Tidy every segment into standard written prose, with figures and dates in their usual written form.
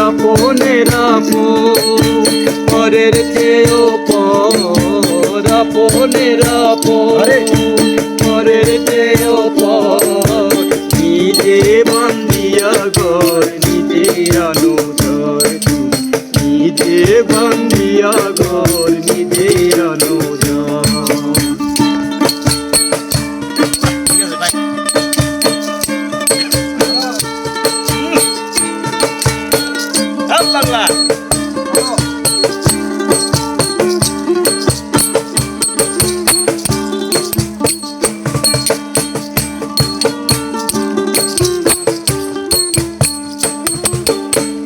আপনের আপন, পরের চেয়েও পর, আপনের আপন, পরের চেয়েও পর। নিজে বান্ধিয়া ঘর নিজে আনোদর, নিজে বান্ধিয়া ঘর নিজে আনোদর। বাংলা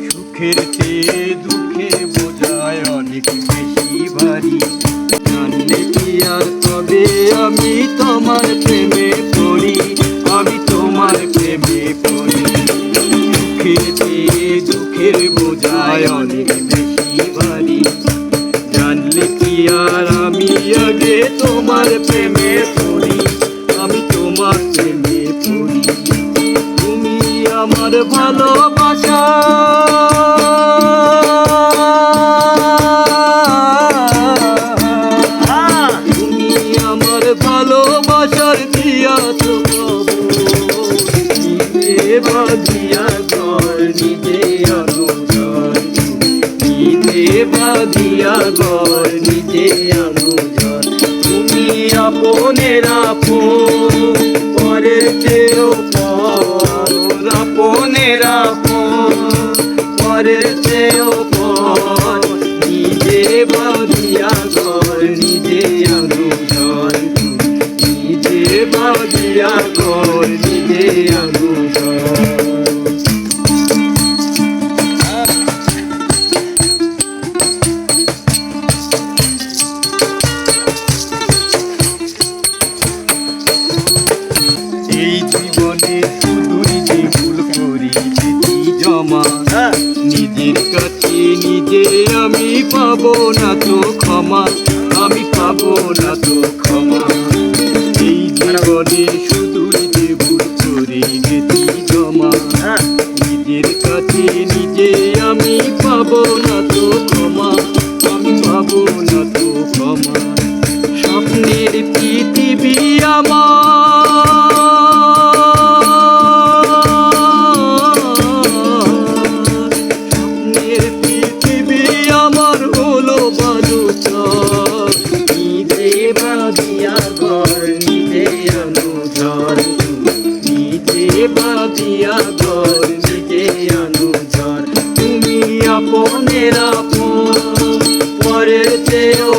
সুখের চেয়ে দুঃখে বোঝায় অনেক বেশি ভারী। জানলে কি আর তবে আমি তোমার প্রেমে পড়ি, আমি তোমার প্রেমে পড়ি। সুখের চেয়ে দুঃখের বোঝায় অনেক বেশি ভারী। জানলে কি আর আমি আগে তোমার প্রেমে পড়ি, আমি তোমার প্রেমে পড়ি। তুমি আমার ভালোবাসা, তুমি আমার ভালোবাসার দিয়াছ নিজে বাঁধিয়া ঘর নিজে আনোদর, নিজে বাঁধিয়া ঘর নিজে আনোদর। তুমি আপনের আপন, পরের চেয়েও পর, আপনের আপন, পরের চেয়েও পর। নিজে বাঁধিয়া ঘর নিজে আনোদর, নিজে বাঁধিয়া ঘর নিজে আনোদর। এই জীবনে শুধু নিজে ভুল করি বেশি জমা, নিজের কাছে নিজে আমি পাবো না তো ক্ষমা, আমি পাবো না তো ক্ষমা। এই জীবনে শুধু নিজে ভুল করি বেশি জমা, নিজের কাছে নিজে আমি পাবো না তো ক্ষমা, আমি পাবো না তো ক্ষমা। স্বপ্নের পৃথিবী আমার, স্বপ্নের পৃথিবী আমার হলো বালুচর। নিজে বাঁধিয়া ঘর নিজে আনোদর, নিজে বাঁধিয়া ঘর নিজে আনোদর। তুমি আপনের আপন, পরের চেয়েও